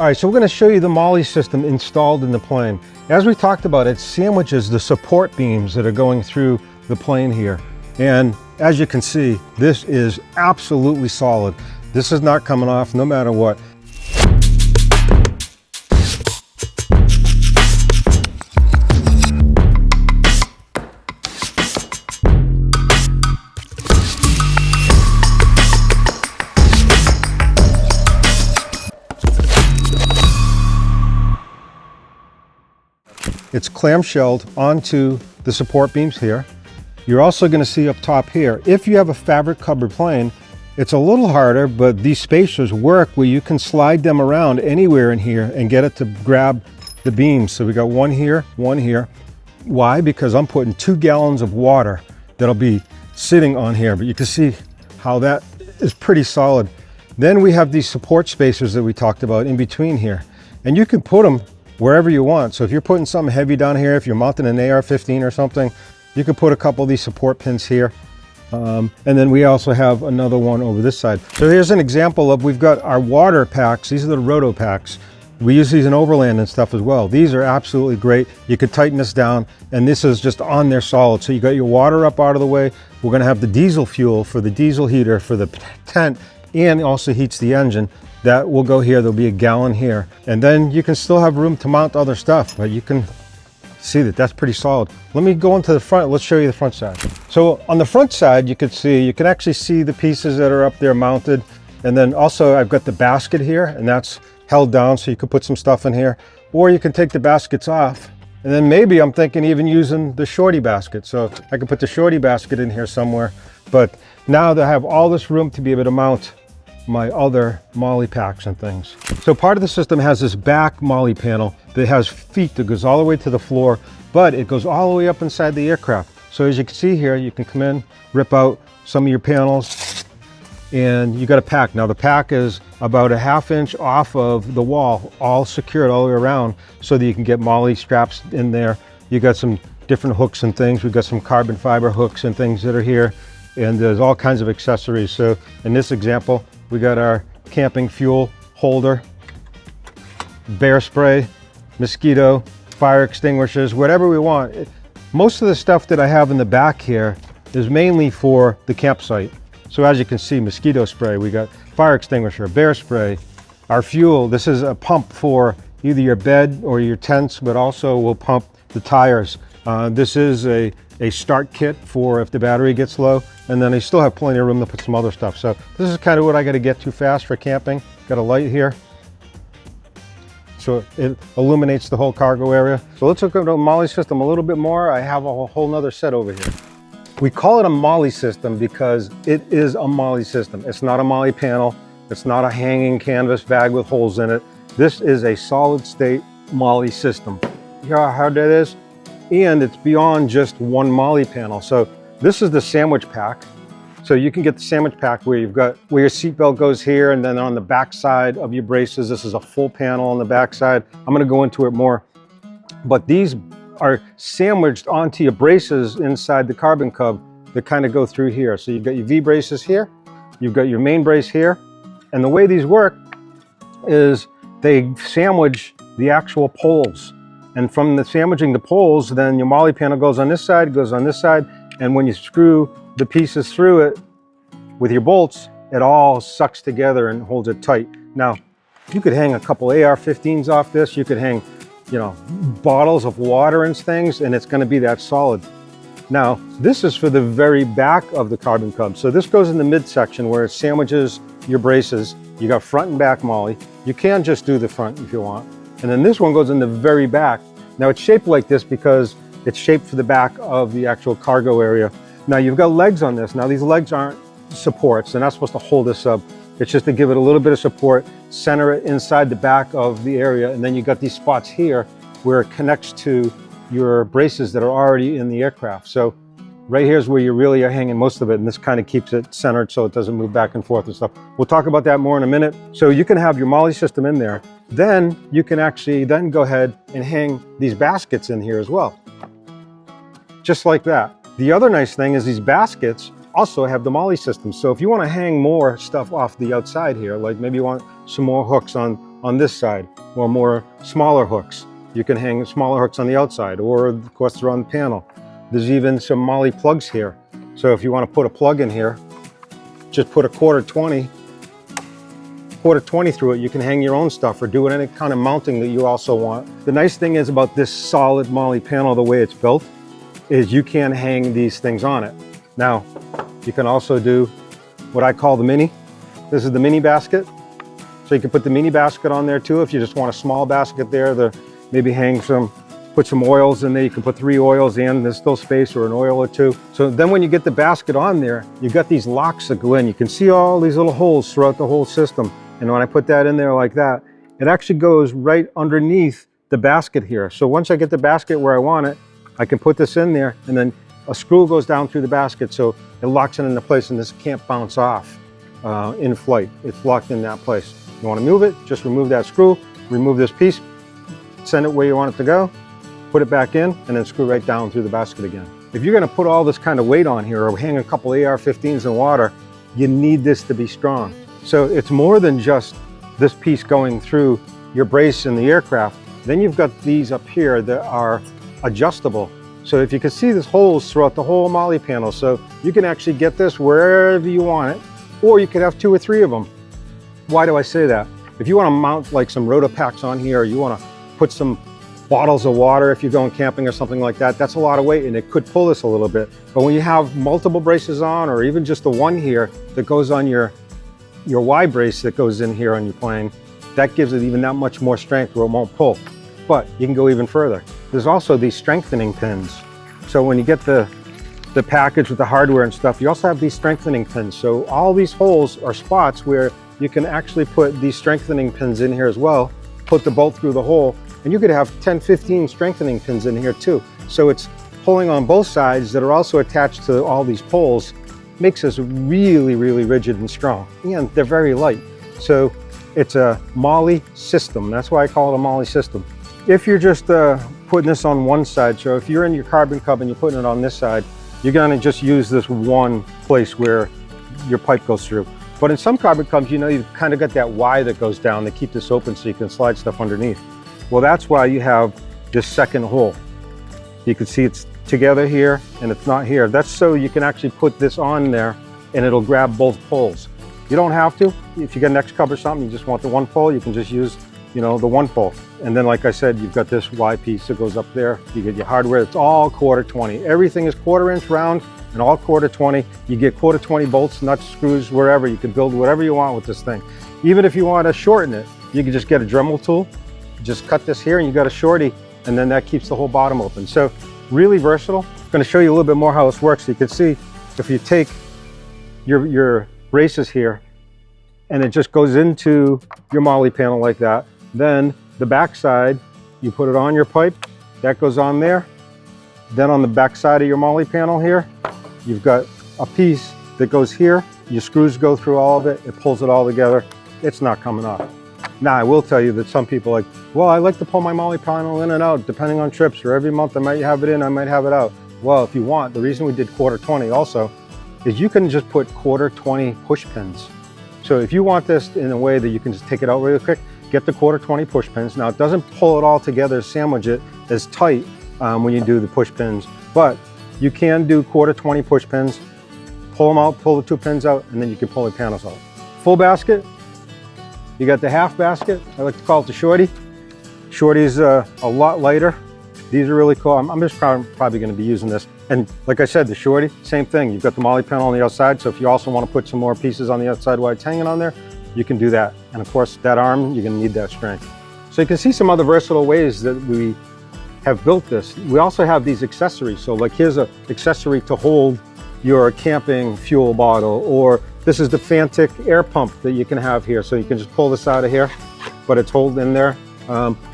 All right, so we're going to show you the Molle system installed in the plane. As we talked about, it sandwiches the support beams that are going through the plane here. And as you can see, this is absolutely solid. This is not coming off no matter what. It's clamshelled onto the support beams here. You're also going to see up top here, if you have a fabric covered plane, it's a little harder, but these spacers work where you can slide them around anywhere in here and get it to grab the beams. So we got one here, one here. Why? Because I'm putting 2 gallons of water that'll be sitting on here, but you can see how that is pretty solid. Then we have these support spacers that we talked about in between here, and you can put them wherever you want. So if you're putting something heavy down here, if you're mounting an AR-15 or something, you can put a couple of these support pins here. And then we also have another one over this side. So here's an example of, we've got our water packs. These are the RotoPax. We use these in overland and stuff as well. These are absolutely great. You could tighten this down, and this is just on there solid. So you got your water up out of the way. We're gonna have the diesel fuel for the diesel heater for the tent, and it also heats the engine. That will go here, there'll be a gallon here. And then you can still have room to mount other stuff, but you can see that that's pretty solid. Let me go into the front, let's show you the front side. So on the front side, you can actually see the pieces that are up there mounted. And then also I've got the basket here, and that's held down so you can put some stuff in here. Or you can take the baskets off. And then maybe I'm thinking even using the shorty basket. So I can put the shorty basket in here somewhere. But now they have all this room to be able to mount my other Molle packs and things. So part of the system has this back Molle panel that has feet that goes all the way to the floor, but it goes all the way up inside the aircraft. So as you can see here, you can come in, rip out some of your panels, and you got a pack. Now the pack is about a ½ inch off of the wall, all secured all the way around, so that you can get Molle straps in there. You got some different hooks and things. We've got some carbon fiber hooks and things that are here, and there's all kinds of accessories. So in this example, we got our camping fuel holder, bear spray, mosquito, fire extinguishers, whatever we want. Most of the stuff that I have in the back here is mainly for the campsite. So as you can see, mosquito spray, we got fire extinguisher, bear spray, our fuel. This is a pump for either your bed or your tents, but also will pump the tires. This is a start kit for if the battery gets low, and then I still have plenty of room to put some other stuff. So this is kind of what I got to get to fast for camping. Got a light here, so it illuminates the whole cargo area. So let's look at the Molle system a little bit more. I have a whole nother set over here. We call it a Molle system because it is a Molle system. It's not a Molle panel. It's not a hanging canvas bag with holes in it. This is a solid state Molle system. You hear how hard that is? And it's beyond just one Molle panel. So this is the sandwich pack. So you can get the sandwich pack where you've got where your seatbelt goes here, and then on the back side of your braces, this is a full panel on the back side. I'm gonna go into it more, but these are sandwiched onto your braces inside the Carbon Cub that kind of go through here. So you've got your V braces here, you've got your main brace here, and the way these work is they sandwich the actual poles. And from the sandwiching the poles, then your Molle panel goes on this side, goes on this side, and when you screw the pieces through it with your bolts, it all sucks together and holds it tight. Now, you could hang a couple AR-15s off this, you could hang, you know, bottles of water and things, and it's gonna be that solid. Now, this is for the very back of the Carbon Cub. So this goes in the midsection where it sandwiches your braces. You got front and back Molle. You can just do the front if you want. And then this one goes in the very back. Now it's shaped like this because it's shaped for the back of the actual cargo area. Now you've got legs on this. Now these legs aren't supports. They're not supposed to hold this up. It's just to give it a little bit of support, center it inside the back of the area. And then you got these spots here where it connects to your braces that are already in the aircraft. So right here is where you really are hanging most of it, and this kind of keeps it centered so it doesn't move back and forth and stuff. We'll talk about that more in a minute. So you can have your Molle system in there. Then you can actually then go ahead and hang these baskets in here as well. Just like that. The other nice thing is these baskets also have the Molle system. So if you want to hang more stuff off the outside here, like maybe you want some more hooks on on this side, or more smaller hooks. You can hang smaller hooks on the outside, or of course they're on the panel. There's even some Molle plugs here. So if you want to put a plug in here, just put a quarter 20 through it. You can hang your own stuff or do any kind of mounting that you also want. The nice thing is about this solid Molle panel, the way it's built, is you can hang these things on it. Now, you can also do what I call the mini. This is the mini basket. So you can put the mini basket on there too if you just want a small basket there to maybe put some oils in there. You can put 3 oils in, there's still space, or an oil or 2. So then when you get the basket on there, you've got these locks that go in. You can see all these little holes throughout the whole system. And when I put that in there like that, it actually goes right underneath the basket here. So once I get the basket where I want it, I can put this in there, and then a screw goes down through the basket so it locks it into place, and this can't bounce off in flight. It's locked in that place. You want to move it, just remove that screw, remove this piece, send it where you want it to go, put it back in, and then screw right down through the basket again. If you're going to put all this kind of weight on here or hang a couple AR-15s in water, you need this to be strong. So it's more than just this piece going through your brace in the aircraft. Then you've got these up here that are adjustable. So if you can see, there's holes throughout the whole Molle panel. So you can actually get this wherever you want it, or you could have 2 or 3 of them. Why do I say that? If you want to mount like some RotoPax on here, or you want to put some bottles of water if you're going camping or something like that, that's a lot of weight and it could pull this a little bit. But when you have multiple braces on, or even just the one here that goes on your Y brace that goes in here on your plane, that gives it even that much more strength where it won't pull. But you can go even further. There's also these strengthening pins. So when you get the package with the hardware and stuff, you also have these strengthening pins. So all these holes are spots where you can actually put these strengthening pins in here as well, put the bolt through the hole, and you could have 10, 15 strengthening pins in here too. So it's pulling on both sides that are also attached to all these poles, makes this really, really rigid and strong. And they're very light. So it's a Molle system. That's why I call it a Molle system. If you're just putting this on one side, so if you're in your Carbon Cub and you're putting it on this side, you're gonna just use this one place where your pipe goes through. But in some Carbon Cubs, you know, you've kind of got that Y that goes down to keep this open so you can slide stuff underneath. Well, that's why you have this second hole. You can see it's together here and it's not here. That's so you can actually put this on there and it'll grab both poles. You don't have to. If you get an XCub or something, you just want the one pole, you can just use, you know, the one pole. And then, like I said, you've got this Y piece that goes up there. You get your hardware. It's all quarter 20. Everything is quarter-inch round and all quarter 20. You get quarter 20 bolts, nuts, screws, wherever. You can build whatever you want with this thing. Even if you want to shorten it, you can just get a Dremel tool, just cut this here, and you got a shorty, and then that keeps the whole bottom open. So really versatile. I'm going to show you a little bit more how this works. So you can see if you take your braces here, and it just goes into your Molle panel like that. Then the back side, you put it on your pipe, that goes on there. Then on the back side of your Molle panel here, you've got a piece that goes here. Your screws go through all of it, it pulls it all together. It's not coming off. Now, I will tell you that some people are like, well, I like to pull my Molle panel in and out depending on trips, or every month I might have it in, I might have it out. Well, if you want, the reason we did quarter 20 also is you can just put quarter 20 push pins. So if you want this in a way that you can just take it out really quick, get the quarter 20 push pins. Now, it doesn't pull it all together, sandwich it as tight when you do the push pins, but you can do quarter 20 push pins, pull them out, pull the 2 pins out, and then you can pull the panels out. Full basket, you got the half basket. I like to call it the shorty. Shorty's a lot lighter. These are really cool. I'm just probably going to be using this. And like I said, the shorty, same thing. You've got the Molle panel on the outside, so if you also want to put some more pieces on the outside while it's hanging on there, you can do that. And of course, that arm, you're going to need that strength. So you can see some other versatile ways that we have built this. We also have these accessories. So like here's an accessory to hold your camping fuel bottle, or this is the Fantic air pump that you can have here. So you can just pull this out of here, but it's held in there.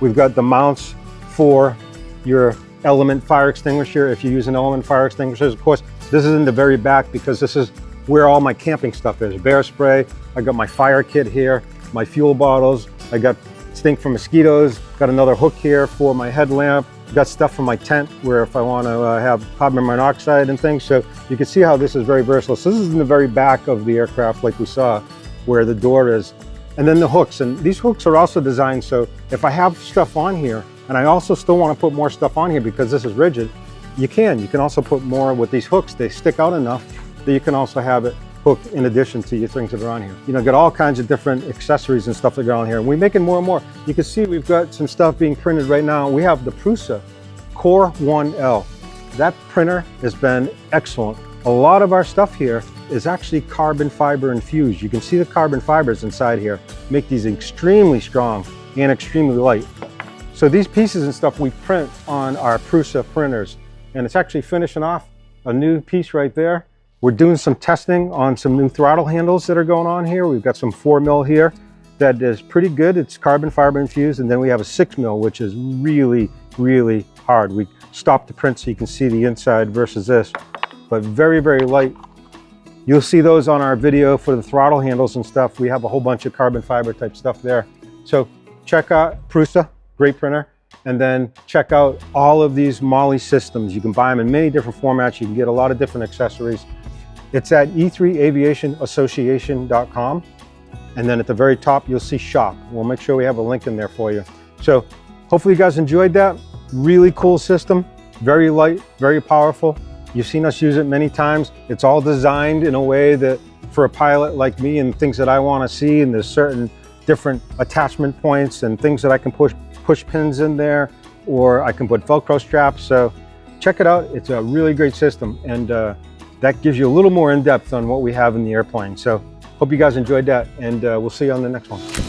We've got the mounts for your element fire extinguisher. If you use an element fire extinguishers, of course, this is in the very back because this is where all my camping stuff is. Bear spray, I got my fire kit here, my fuel bottles, I got stink for mosquitoes, got another hook here for my headlamp, got stuff for my tent where if I want to have carbon monoxide and things. So you can see how this is very versatile. So this is in the very back of the aircraft like we saw where the door is. And then the hooks, and these hooks are also designed so if I have stuff on here and I also still want to put more stuff on here because this is rigid, you can also put more with these hooks. They stick out enough that you can also have it hooked in addition to your things that are on here. You know, got all kinds of different accessories and stuff that go on here. We're making more and more. You can see we've got some stuff being printed right now. We have the Prusa Core 1L. That printer has been excellent. A lot of our stuff here is actually carbon fiber infused. You can see the carbon fibers inside here make these extremely strong and extremely light. So these pieces and stuff we print on our Prusa printers, and it's actually finishing off a new piece right there. We're doing some testing on some new throttle handles that are going on here. We've got some 4mm here that is pretty good. It's carbon fiber infused, and then we have a 6mm, which is really, really hard. We stopped the print so you can see the inside versus this, but very, very light. You'll see those on our video for the throttle handles and stuff. We have a whole bunch of carbon fiber type stuff there. So check out Prusa, great printer. And then check out all of these Molle systems. You can buy them in many different formats. You can get a lot of different accessories. It's at E3 Aviation Association.com. And then at the very top, you'll see shop. We'll make sure we have a link in there for you. So hopefully you guys enjoyed that. Really cool system, very light, very powerful. You've seen us use it many times. It's all designed in a way that for a pilot like me and things that I want to see, and there's certain different attachment points and things that I can push pins in there, or I can put Velcro straps. So check it out. It's a really great system, and that gives you a little more in depth on what we have in the airplane. So hope you guys enjoyed that, and we'll see you on the next one.